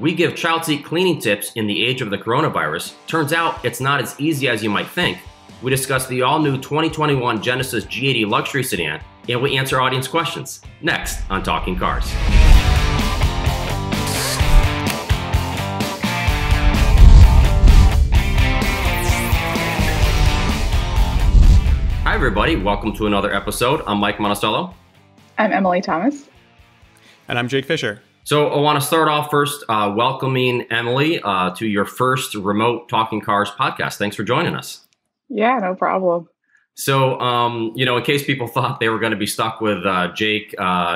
We give child seat cleaning tips in the age of the coronavirus. Turns out it's not as easy as you might think. We discuss the all-new 2021 Genesis G80 luxury sedan, and we answer audience questions. Next on Talking Cars. Hi everybody, welcome to another episode. I'm Mike Monticello. I'm Emily Thomas. And I'm Jake Fisher. So I want to start off first welcoming Emily to your first remote Talking Cars podcast. Thanks for joining us. Yeah, no problem. So, in case people thought they were going to be stuck with Jake,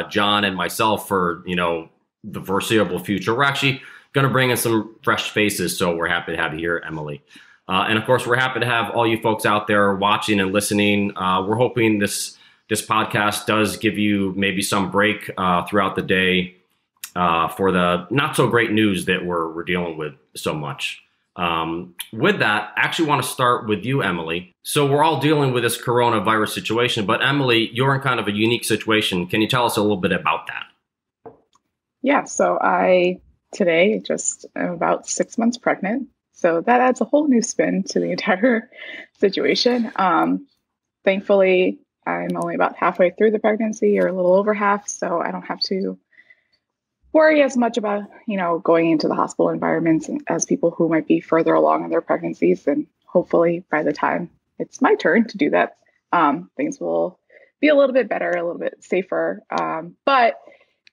John, and myself for, the foreseeable future, we're actually going to bring in some fresh faces. So we're happy to have you here, Emily. And of course, we're happy to have all you folks out there watching and listening. We're hoping this podcast does give you maybe some break throughout the day for the not so great news that we're dealing with so much. With that, I actually want to start with you, Emily. So we're all dealing with this coronavirus situation, but Emily, you're in kind of a unique situation. Can you tell us a little bit about that? Yeah, so I today just am about 6 months pregnant. So that adds a whole new spin to the entire situation. Thankfully, I'm only about halfway through the pregnancy or a little over half, so I don't have to worry as much about, going into the hospital environments as people who might be further along in their pregnancies. And hopefully by the time it's my turn to do that, things will be a little bit better, a little bit safer. But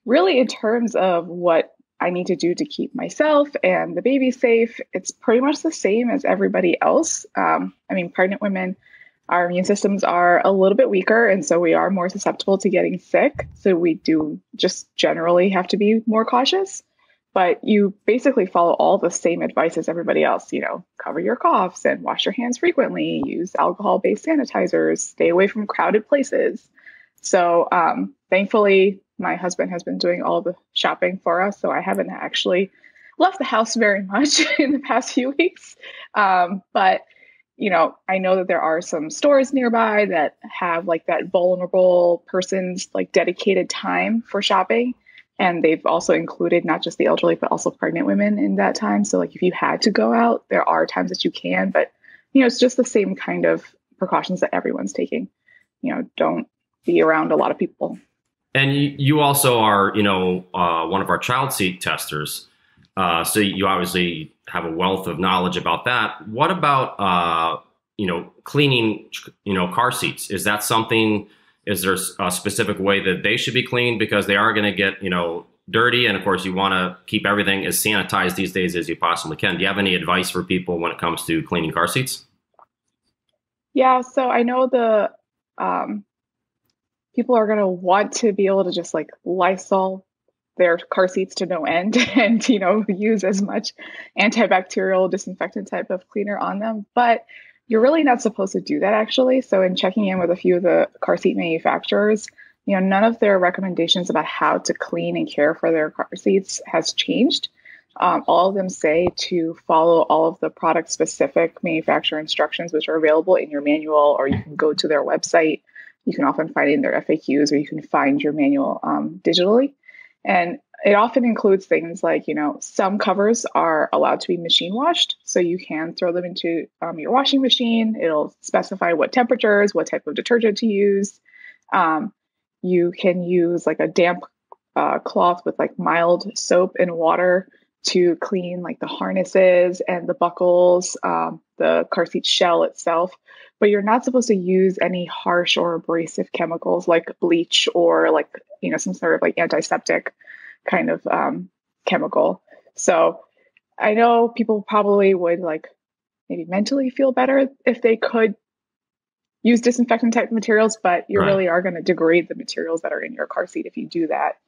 really in terms of what I need to do to keep myself and the baby safe, it's pretty much the same as everybody else. Pregnant women, our immune systems are a little bit weaker, and so we are more susceptible to getting sick. So we do just generally have to be more cautious. But you basically follow all the same advice as everybody else. Cover your coughs and wash your hands frequently, use alcohol-based sanitizers, stay away from crowded places. So thankfully, my husband has been doing all the shopping for us, so I haven't actually left the house very much in the past few weeks. But I know that there are some stores nearby that have like that vulnerable person's like dedicated time for shopping. And they've also included not just the elderly, but also pregnant women in that time. So like if you had to go out, there are times that you can, but it's just the same kind of precautions that everyone's taking. Don't be around a lot of people. And you also are, one of our child seat testers. So you obviously have a wealth of knowledge about that. What about, cleaning, car seats? Is that something, is there a specific way that they should be cleaned? Because they are going to get, dirty. And of course, you want to keep everything as sanitized these days as you possibly can. Do you have any advice for people when it comes to cleaning car seats? Yeah, so I know the people are going to want to be able to just like Lysol their car seats to no end and, use as much antibacterial disinfectant type of cleaner on them. But you're really not supposed to do that, actually. So in checking in with a few of the car seat manufacturers, none of their recommendations about how to clean and care for their car seats has changed. All of them say to follow all of the product specific manufacturer instructions, which are available in your manual, or you can go to their website. You can often find it in their FAQs, or you can find your manual digitally. And it often includes things like, some covers are allowed to be machine washed. So you can throw them into your washing machine. It'll specify what temperatures, what type of detergent to use. You can use like a damp cloth with like mild soap and water to clean like the harnesses and the buckles, the car seat shell itself. But you're not supposed to use any harsh or abrasive chemicals like bleach or like, some sort of like antiseptic kind of chemical. So I know people probably would like maybe mentally feel better if they could use disinfectant type materials, but you really are going to degrade the materials that are in your car seat if you do that.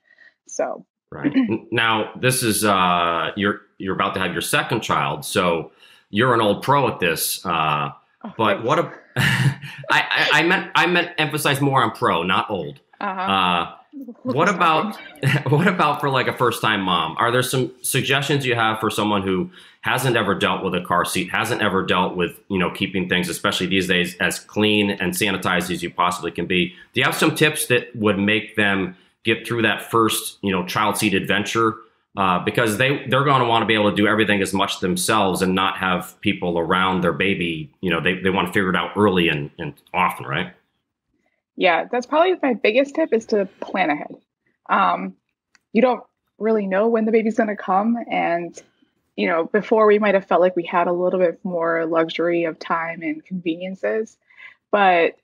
So. Right. Now, this is you're about to have your second child, so you're an old pro at this. But what I meant emphasize more on pro, not old. What about for like a first time mom? Are there some suggestions you have for someone who hasn't ever dealt with a car seat, hasn't ever dealt with keeping things, especially these days, as clean and sanitized as you possibly can be? Do you have some tips that would make them get through that first child seat adventure because they're going to want to be able to do everything as much themselves and not have people around their baby. They want to figure it out early and often, right? Yeah, that's probably my biggest tip is to plan ahead. You don't really know when the baby's going to come. And, before we might have felt like we had a little bit more luxury of time and conveniences. But,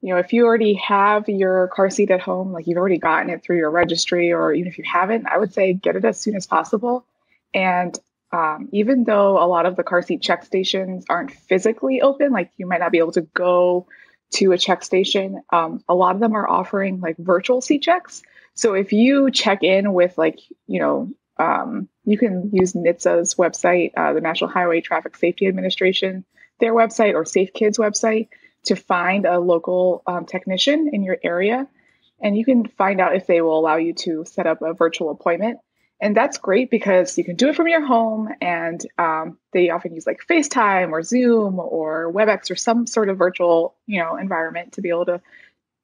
if you already have your car seat at home, like you've already gotten it through your registry, or even if you haven't, I would say get it as soon as possible. And even though a lot of the car seat check stations aren't physically open, like you might not be able to go to a check station, a lot of them are offering like virtual seat checks. So if you check in with you can use NHTSA's website, the National Highway Traffic Safety Administration, their website, or Safe Kids website, to find a local technician in your area. And you can find out if they will allow you to set up a virtual appointment. And that's great because you can do it from your home, and they often use like FaceTime or Zoom or WebEx or some sort of virtual, environment to be able to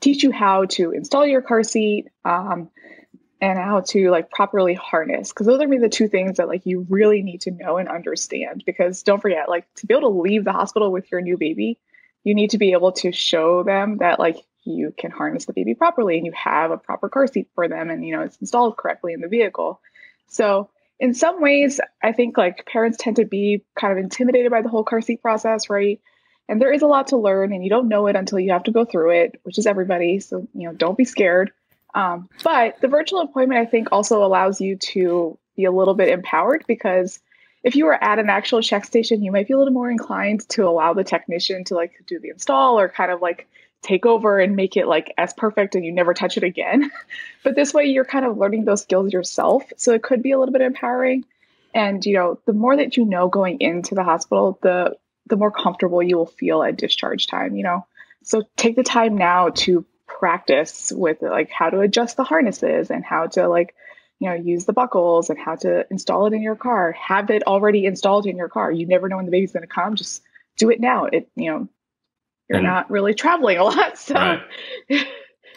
teach you how to install your car seat and how to like properly harness. Because those are maybe the two things that like you really need to know and understand. Because don't forget, like to be able to leave the hospital with your new baby, you need to be able to show them that like you can harness the baby properly and you have a proper car seat for them, and it's installed correctly in the vehicle. So in some ways, I think like parents tend to be kind of intimidated by the whole car seat process, right? And there is a lot to learn, and you don't know it until you have to go through it, which is everybody. So, don't be scared. But the virtual appointment, I think, also allows you to be a little bit empowered, because if you were at an actual check station, you might be a little more inclined to allow the technician to like do the install or kind of like take over and make it like as perfect and you never touch it again. But this way you're kind of learning those skills yourself. So it could be a little bit empowering. And, the more that you know going into the hospital, the more comfortable you will feel at discharge time, So take the time now to practice with like how to adjust the harnesses and how to like, use the buckles and how to install it in your car. Have it already installed in your car. You never know when the baby's going to come. Just do it now. You're not really traveling a lot, so. Right.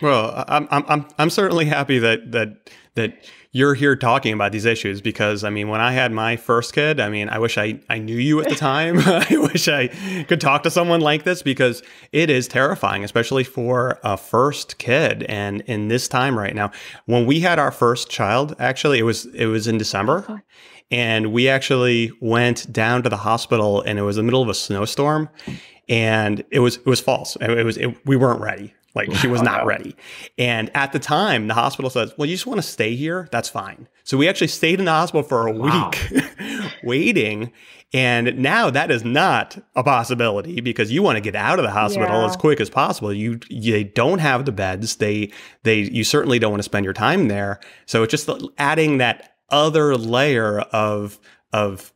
Well, I'm certainly happy that you're here talking about these issues, because when I had my first kid, I wish I knew you at the time. I wish I could talk to someone like this, because it is terrifying, especially for a first kid. And in this time right now, when we had our first child, actually, it was in December. And we actually went down to the hospital, and it was the middle of a snowstorm, and it was false. We weren't ready. Like she was not ready. And at the time, the hospital says, well, you just want to stay here? That's fine. So we actually stayed in the hospital for a week waiting. And now that is not a possibility, because you want to get out of the hospital as quick as possible. They don't have the beds. You certainly don't want to spend your time there. So it's just adding that other layer of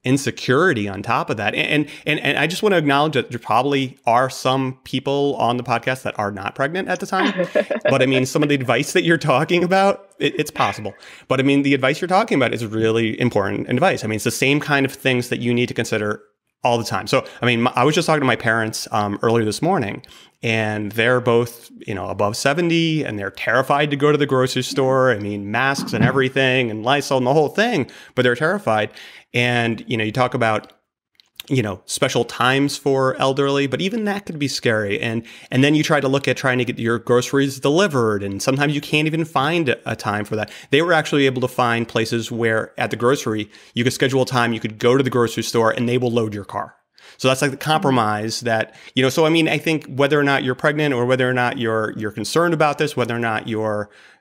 insecurity on top of that. And I just want to acknowledge that there probably are some people on the podcast that are not pregnant at the time. But some of the advice that you're talking about, it's possible. But the advice you're talking about is really important advice. It's the same kind of things that you need to consider all the time. So, I was just talking to my parents earlier this morning, and they're both, above 70, and they're terrified to go to the grocery store. Masks and everything, and Lysol and the whole thing, but they're terrified. And, you talk about, special times for elderly, but even that could be scary. And then you try to look at trying to get your groceries delivered, and sometimes you can't even find a time for that. They were actually able to find places where at the grocery, you could schedule a time, you could go to the grocery store, and they will load your car. So that's like the compromise that, so I think whether or not you're pregnant, or whether or not you're concerned about this, whether or not you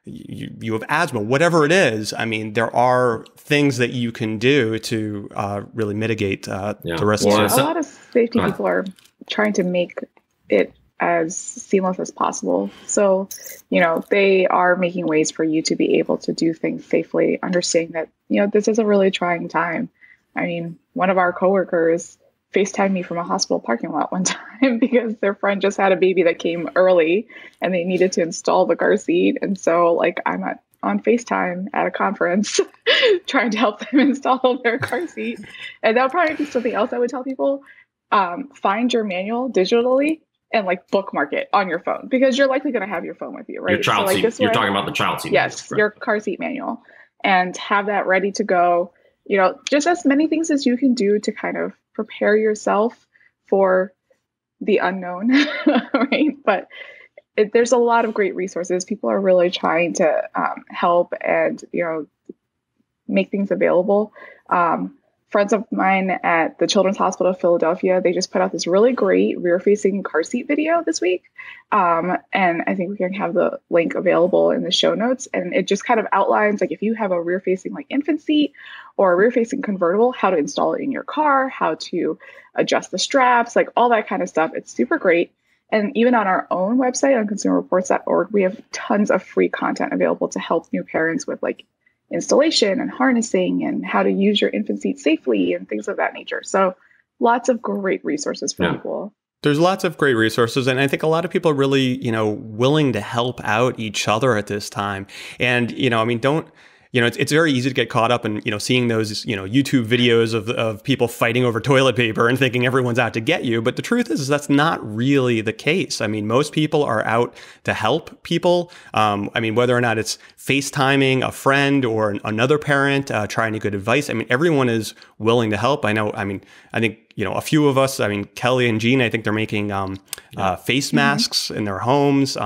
have asthma, whatever it is, there are things that you can do to really mitigate the risks. Yeah, a lot of safety people are trying to make it as seamless as possible. So, they are making ways for you to be able to do things safely, understanding that, this is a really trying time. One of our coworkers FaceTimed me from a hospital parking lot one time because their friend just had a baby that came early and they needed to install the car seat. And so I'm on FaceTime at a conference trying to help them install their car seat. And that would probably be something else I would tell people. Find your manual digitally and bookmark it on your phone, because you're likely going to have your phone with you, right? Your child seat. You're talking about the child seat. Yes, your car seat manual. and have that ready to go. Just as many things as you can do to kind of prepare yourself for the unknown, right? But there's a lot of great resources. People are really trying to help and, make things available. Friends of mine at the Children's Hospital of Philadelphia, they just put out this really great rear-facing car seat video this week. And I think we can have the link available in the show notes. And it just kind of outlines, like, if you have a rear-facing like infant seat or a rear-facing convertible, how to install it in your car, how to adjust the straps, like all that kind of stuff. It's super great. And even on our own website on consumerreports.org, we have tons of free content available to help new parents with like installation and harnessing and how to use your infant seat safely and things of that nature. So lots of great resources for people. There's lots of great resources. And I think a lot of people are really, willing to help out each other at this time. And, it's very easy to get caught up in, seeing those, YouTube videos of people fighting over toilet paper and thinking everyone's out to get you. But the truth is that's not really the case. I mean, most people are out to help people. Whether or not it's FaceTiming a friend or another parent, trying to get advice. everyone is willing to help. I think, a few of us, Kelly and Jean, I think they're making face masks in their homes.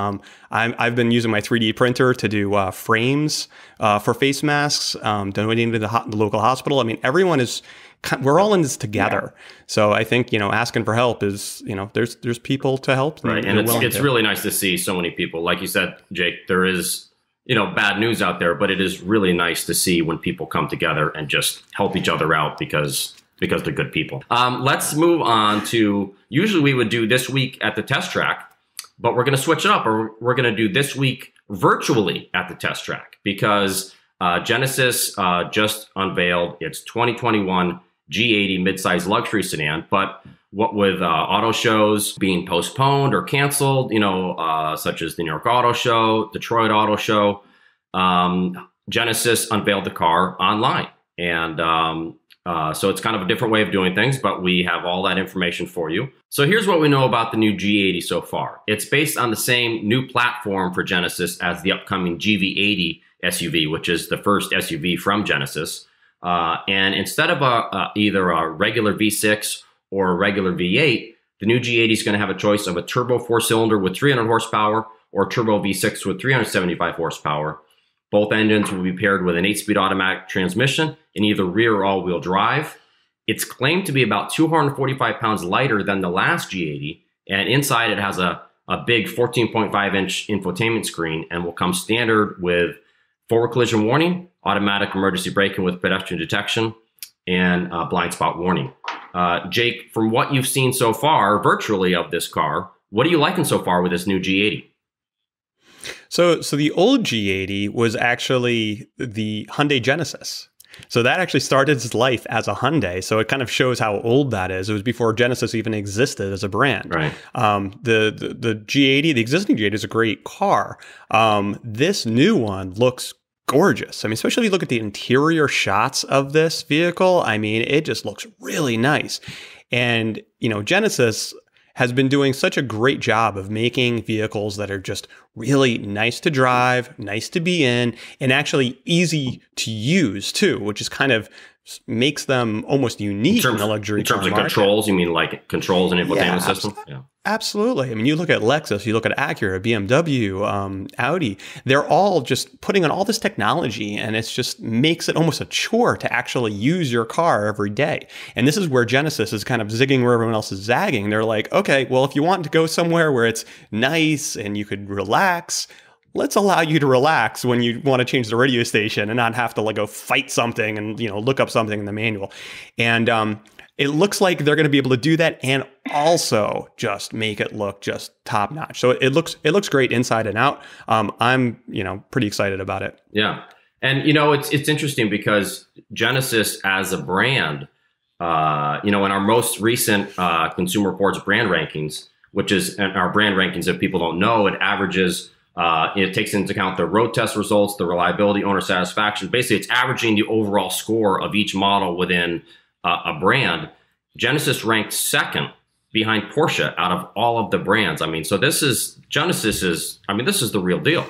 I've been using my 3D printer to do frames for face masks, donating to the local hospital. We're all in this together. Yeah. So I think, asking for help is, there's people to help. Right. And it's really nice to see so many people. Like you said, Jake, there is, bad news out there, but it is really nice to see when people come together and just help each other out because they're good people. Let's move on to, usually we would do this week at the test track, but we're going to switch it up, or we're going to do this week virtually at the test track because Genesis just unveiled its 2021 G80 midsize luxury sedan. But what with auto shows being postponed or canceled, such as the New York Auto Show, Detroit Auto Show, Genesis unveiled the car online. And so it's kind of a different way of doing things, but we have all that information for you. So here's what we know about the new G80 so far. It's based on the same new platform for Genesis as the upcoming GV80 SUV, which is the first SUV from Genesis. And instead of either a regular V6 or a regular V8, the new G80 is going to have a choice of a turbo 4-cylinder with 300 horsepower or turbo V6 with 375 horsepower. Both engines will be paired with an 8-speed automatic transmission in either rear or all-wheel drive. It's claimed to be about 245 pounds lighter than the last G80, and inside it has a big 14.5-inch infotainment screen and will come standard with forward collision warning, automatic emergency braking with pedestrian detection, and blind spot warning. Jake, from what you've seen so far virtually of this car, what are you liking so far with this new G80? So the old G80 was actually the Hyundai Genesis. So that actually started its life as a Hyundai. So it kind of shows how old that is. It was before Genesis even existed as a brand. Right. The G80, the existing G80 is a great car. This new one looks gorgeous. Especially if you look at the interior shots of this vehicle, it just looks really nice. And, Genesis has been doing such a great job of making vehicles that are just really nice to drive, nice to be in, and actually easy to use too, which is kind of makes them almost unique in the luxury car market. In terms of controls, you mean like controls and infotainment system? Yeah. Absolutely. You look at Lexus, you look at Acura, BMW, Audi, they're all just putting on all this technology, and it just makes it almost a chore to actually use your car every day. And this is where Genesis is kind of zigging where everyone else is zagging. They're like, okay, well, if you want to go somewhere where it's nice and you could relax, let's allow you to relax when you want to change the radio station and not have to go fight something and, look up something in the manual. And it looks like they're going to be able to do that and also just make it look just top notch. So it looks great inside and out. I'm, pretty excited about it. Yeah. And, it's interesting because Genesis as a brand, in our most recent Consumer Reports brand rankings, which is our brand rankings, if people don't know, it averages it takes into account the road test results, the reliability, owner satisfaction. Basically, it's averaging the overall score of each model within a brand. Genesis ranked second behind Porsche out of all of the brands. So this is the real deal.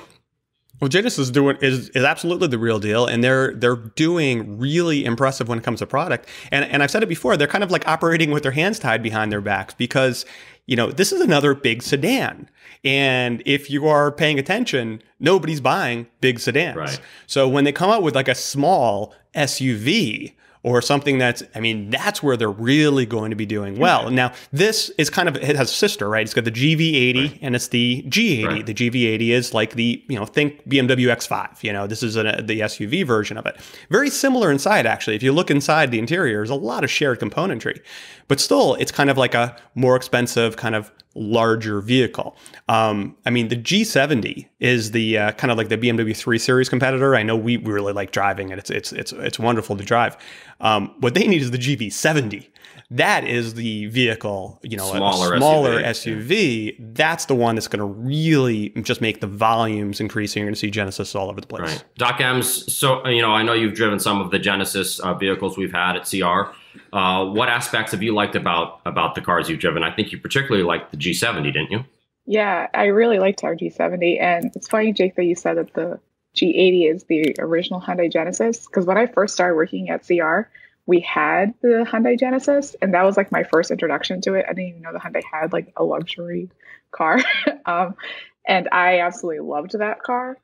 Well, Genesis is absolutely the real deal, and they're doing really impressive when it comes to product. And I've said it before, they're kind of like operating with their hands tied behind their backs because, you know, this is another big sedan. And if you are paying attention, nobody's buying big sedans. Right. So when they come out with like a small SUV or something that's where they're really going to be doing well. Now, this is kind of, it has a sister, right? It's got the GV80 and it's the G80. Right. The GV80 is like the, think BMW X5. This is the SUV version of it. Very similar inside, actually. If you look inside the interior, there's a lot of shared componentry. But still, it's kind of like a more expensive, kind of larger vehicle. The G70 is the kind of like the BMW 3 Series competitor. I know we really like driving it. It's wonderful to drive. What they need is the GV70. That is the vehicle, smaller SUV. Yeah. That's the one that's going to really just make the volumes increasing. You're going to see Genesis all over the place. Right. Doc Ems, so, I know you've driven some of the Genesis vehicles we've had at CR. What aspects have you liked about the cars you've driven? I think you particularly liked the G70, didn't you? Yeah, I really liked our G70. And it's funny, Jake, that you said that the G80 is the original Hyundai Genesis. Because when I first started working at CR, we had the Hyundai Genesis. And that was like my first introduction to it. I didn't even know the Hyundai had like a luxury car. And I absolutely loved that car.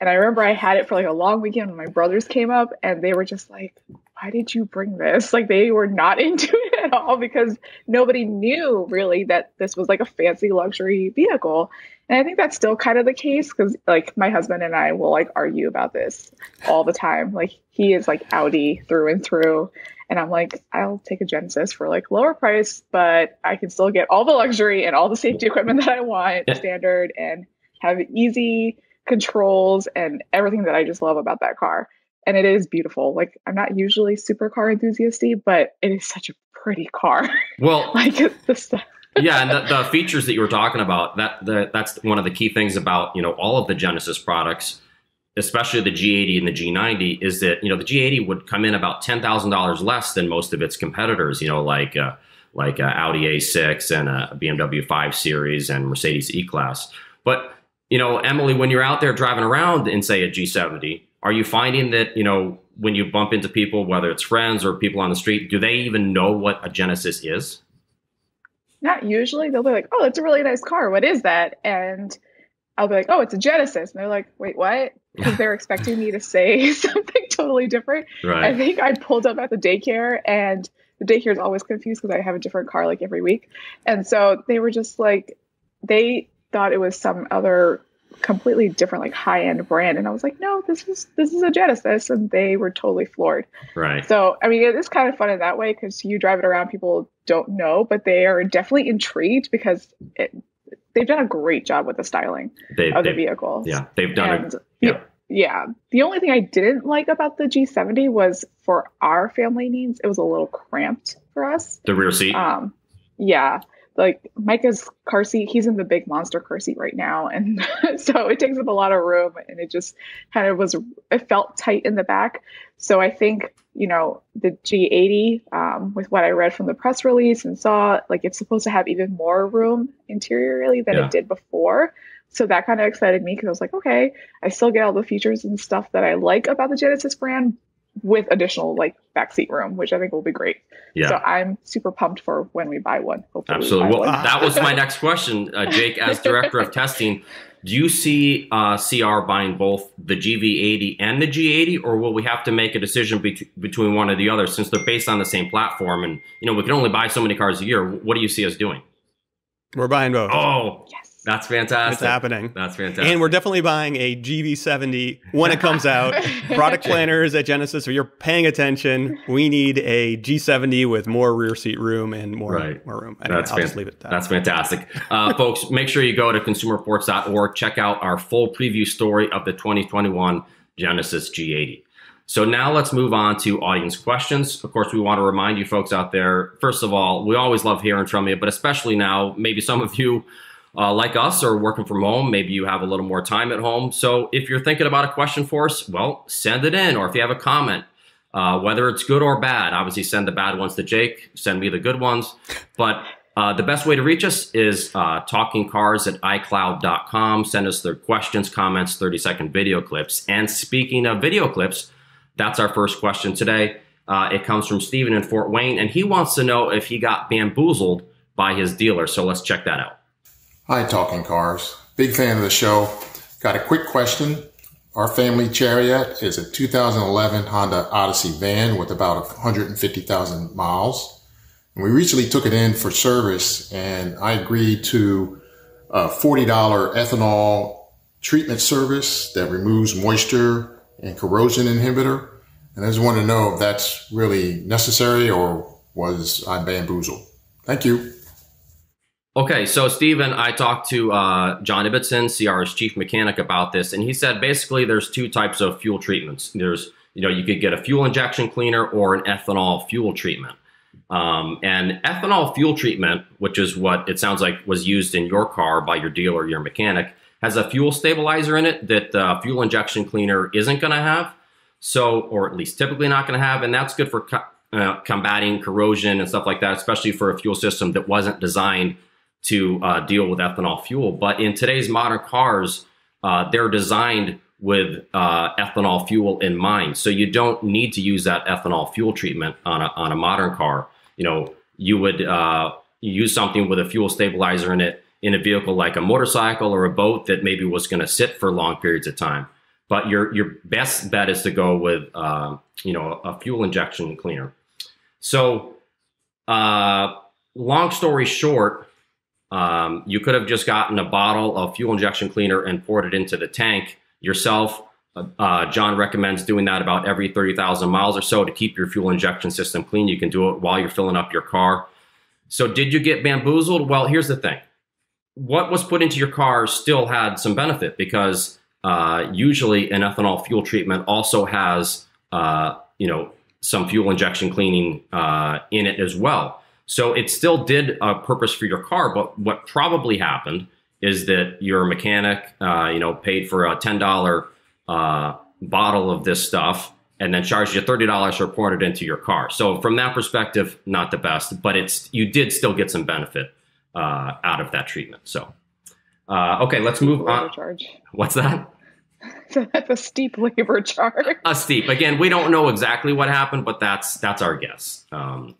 And I remember I had it for like a long weekend when my brothers came up and they were just like, why did you bring this? Like they were not into it at all because nobody knew really that this was like a fancy luxury vehicle. And I think that's still kind of the case because like my husband and I will like argue about this all the time. Like he is like Audi through and through. And I'm like, I'll take a Genesis for like lower price, but I can still get all the luxury and all the safety equipment that I want standard and have easy controls and everything that I just love about that car. And it is beautiful. Like I'm not usually super car enthusiasty, but it is such a pretty car. Well, like yeah, and the features that you were talking about, that's one of the key things about, all of the Genesis products, especially the G80 and the G90, is that, the G80 would come in about $10,000 less than most of its competitors, like Audi A6 and a BMW 5 Series and Mercedes E-Class. But Emily, when you're out there driving around in, say, a G70, are you finding that, when you bump into people, whether it's friends or people on the street, do they even know what a Genesis is? Not usually. They'll be like, oh, that's a really nice car. What is that? And I'll be like, oh, it's a Genesis. And they're like, wait, what? Because they're expecting me to say something totally different. Right. I think I pulled up at the daycare and the daycare is always confused because I have a different car like every week. And so they were just like, they thought it was some other completely different like high-end brand, and I was like, no, this is a Genesis, and they were totally floored. Right. So it is kind of fun in that way because you drive it around, people don't know, but they are definitely intrigued because they've done a great job with the styling of the vehicles. Yeah, they've done it. Yeah. The only thing I didn't like about the G70 was for our family needs, it was a little cramped for us. The rear seat. Yeah. Like Micah's car seat, he's in the big monster car seat right now. And so it takes up a lot of room and it just kind of it felt tight in the back. So I think, the G80, with what I read from the press release and saw, like it's supposed to have even more room interiorly than it did before. So that kind of excited me because I was like, okay, I still get all the features and stuff that I like about the Genesis brand with additional like backseat room, which I think will be great. Yeah. So I'm super pumped for when we buy one. Hopefully. Absolutely. Well, that was my next question, Jake, as director of testing. Do you see CR buying both the GV80 and the G80, or will we have to make a decision between one or the other since they're based on the same platform? And, we can only buy so many cars a year. What do you see us doing? We're buying both. Oh, yes. That's fantastic. It's happening. That's fantastic. And we're definitely buying a GV70 when it comes out. Product planners at Genesis, if you're paying attention, we need a G70 with more rear seat room and more room. Anyway, I'll just leave it at that. That's fantastic. Folks, make sure you go to consumerreports.org. Check out our full preview story of the 2021 Genesis G80. So now let's move on to audience questions. Of course, we want to remind you folks out there, first of all, we always love hearing from you, but especially now, maybe some of you like us are working from home. Maybe you have a little more time at home. So if you're thinking about a question for us, well, send it in. Or if you have a comment, whether it's good or bad, obviously send the bad ones to Jake, send me the good ones. But The best way to reach us is talkingcars@icloud.com. Send us their questions, comments, 30-second video clips. And speaking of video clips, that's our first question today. It comes from Steven in Fort Wayne, and he wants to know if he got bamboozled by his dealer. So let's check that out. Hi, Talking Cars. Big fan of the show. Got a quick question. Our family chariot is a 2011 Honda Odyssey van with about 150,000 miles. And we recently took it in for service, and I agreed to a $40 ethanol treatment service that removes moisture and corrosion inhibitor. And I just want to know if that's really necessary or was I bamboozled? Thank you. Okay, so Stephen, I talked to John Ibbotson, CR's chief mechanic, about this, and he said basically there's two types of fuel treatments. There's, you could get a fuel injection cleaner or an ethanol fuel treatment. And ethanol fuel treatment, which is what it sounds like was used in your car by your dealer, your mechanic, has a fuel stabilizer in it that the fuel injection cleaner isn't going to have. So, or at least typically not going to have, and that's good for combating corrosion and stuff like that, especially for a fuel system that wasn't designed to deal with ethanol fuel. But in today's modern cars, they're designed with ethanol fuel in mind. So you don't need to use that ethanol fuel treatment on a modern car. You would use something with a fuel stabilizer in it in a vehicle like a motorcycle or a boat that maybe was going to sit for long periods of time. But your best bet is to go with a fuel injection cleaner. So long story short, you could have just gotten a bottle of fuel injection cleaner and poured it into the tank yourself. John recommends doing that about every 30,000 miles or so to keep your fuel injection system clean. You can do it while you're filling up your car. So did you get bamboozled? Well, here's the thing. What was put into your car still had some benefit, because usually an ethanol fuel treatment also has, some fuel injection cleaning in it as well. So it still did a purpose for your car, but what probably happened is that your mechanic, paid for a $10 bottle of this stuff and then charged you $30 for pouring it into your car. So from that perspective, not the best, but you did still get some benefit out of that treatment. So, okay, let's move on. Charge. What's that? So that's a steep labor charge. A steep. Again, we don't know exactly what happened, but that's our guess.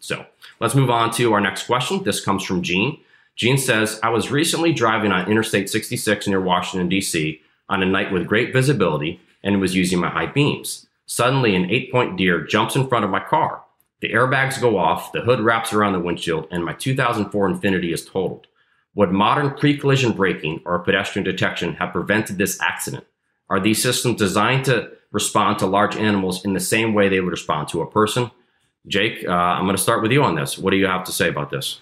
So let's move on to our next question. This comes from Gene. Gene says, I was recently driving on Interstate 66 near Washington, D.C. on a night with great visibility and was using my high beams. Suddenly, an 8-point deer jumps in front of my car. The airbags go off, the hood wraps around the windshield, and my 2004 Infiniti is totaled. Would modern pre-collision braking or pedestrian detection have prevented this accident? Are these systems designed to respond to large animals in the same way they would respond to a person? Jake, I'm going to start with you on this. What do you have to say about this?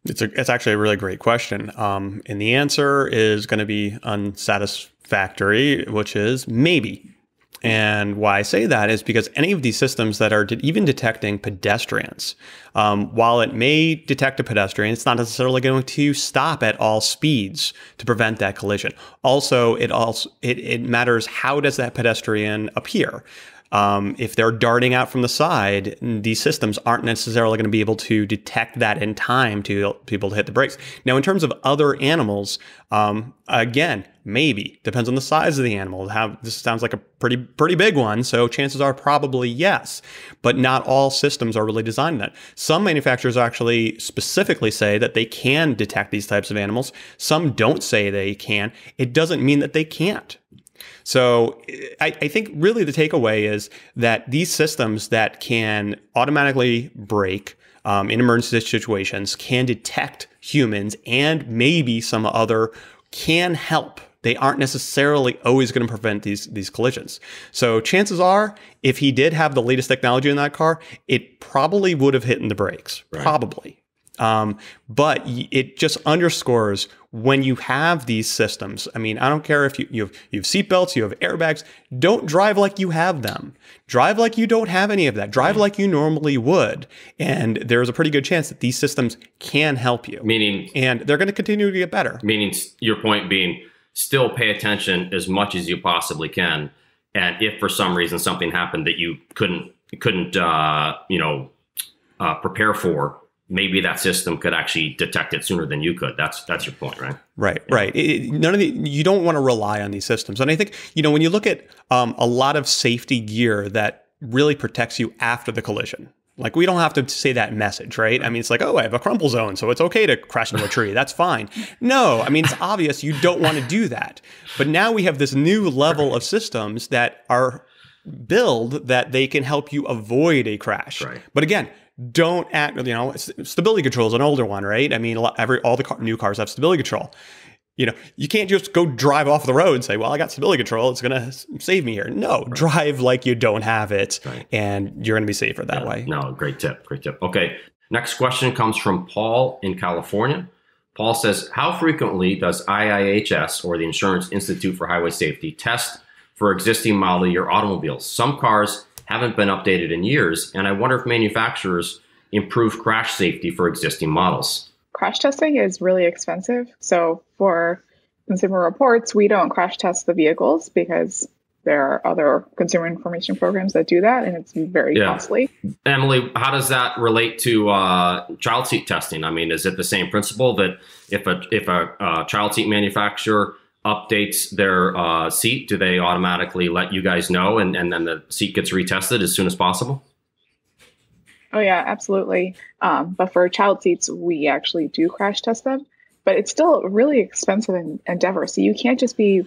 It's actually a really great question. And the answer is going to be unsatisfactory, which is maybe. And why I say that is because any of these systems that are even detecting pedestrians, while it may detect a pedestrian, it's not necessarily going to stop at all speeds to prevent that collision. Also, it matters, how does that pedestrian appear? If they're darting out from the side, these systems aren't necessarily going to be able to detect that in time to be able to hit the brakes. Now, in terms of other animals, again, maybe. Depends on the size of the animal. This sounds like a pretty big one, so chances are probably yes. But not all systems are really designed that. Some manufacturers actually specifically say that they can detect these types of animals. Some don't say they can. It doesn't mean that they can't. So I think really the takeaway is that these systems that can automatically brake in emergency situations can detect humans, and maybe some other can help. They aren't necessarily always going to prevent these collisions. So chances are, if he did have the latest technology in that car, it probably would have hit in the brakes, right. Probably. But it just underscores when you have these systems. I mean, I don't care if you have seatbelts, you have airbags. Don't drive like you have them. Drive like you don't have any of that. Drive like you normally would. And there's a pretty good chance that these systems can help you. And they're going to continue to get better. Meaning, your point being, still pay attention as much as you possibly can. And if for some reason something happened that you couldn't prepare for, maybe that system could actually detect it sooner than you could. That's your point, right? Right, right. You don't want to rely on these systems. And I think, when you look at a lot of safety gear that really protects you after the collision, like we don't have to say that message, right? I mean, it's like, oh, I have a crumple zone, so it's okay to crash into a tree. That's fine. No, I mean, it's obvious you don't want to do that. But now we have this new level of systems that are built that they can help you avoid a crash. Right. But again, don't act, stability control is an older one, right? I mean, all the new cars have stability control. You can't just go drive off the road and say, well, I got stability control, it's going to save me here. No, right. Drive like you don't have it, right. And you're going to be safer that way. No, great tip. Okay. Next question comes from Paul in California. Paul says, how frequently does IIHS, or the Insurance Institute for Highway Safety, test for existing model year automobiles? Some cars haven't been updated in years, and I wonder if manufacturers improve crash safety for existing models. Crash testing is really expensive. So for Consumer Reports, we don't crash test the vehicles because there are other consumer information programs that do that, and it's very costly. Emily, how does that relate to child seat testing? I mean, is it the same principle that if a child seat manufacturer updates their seat, do they automatically let you guys know, and then the seat gets retested as soon as possible? Oh, yeah, absolutely. But for child seats, we actually do crash test them, but it's still a really expensive endeavor. So you can't just be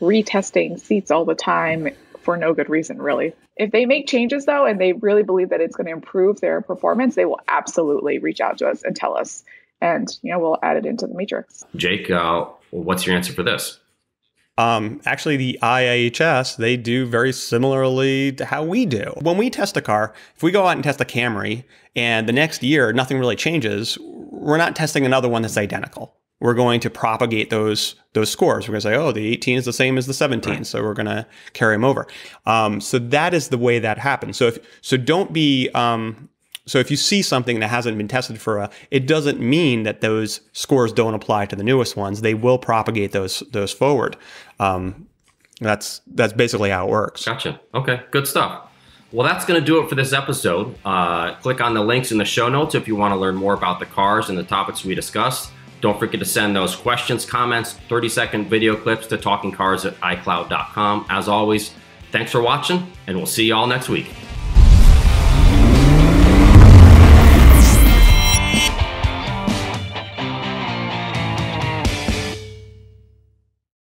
retesting seats all the time for no good reason, really. If they make changes, though, and they really believe that it's going to improve their performance, they will absolutely reach out to us and tell us. And, we'll add it into the matrix. Jake, what's your answer for this? Actually, the IIHS, they do very similarly to how we do. When we test a car, if we go out and test a Camry and the next year nothing really changes, we're not testing another one that's identical. We're going to propagate those scores. We're going to say, oh, the 18 is the same as the 17, right. So we're going to carry them over. So that is the way that happens. So if you see something that hasn't been tested it doesn't mean that those scores don't apply to the newest ones. They will propagate those forward. That's basically how it works. Gotcha. Okay, good stuff. Well, that's going to do it for this episode. Click on the links in the show notes if you want to learn more about the cars and the topics we discussed. Don't forget to send those questions, comments, 30-second video clips to talkingcars@icloud.com. As always, thanks for watching, and we'll see you all next week.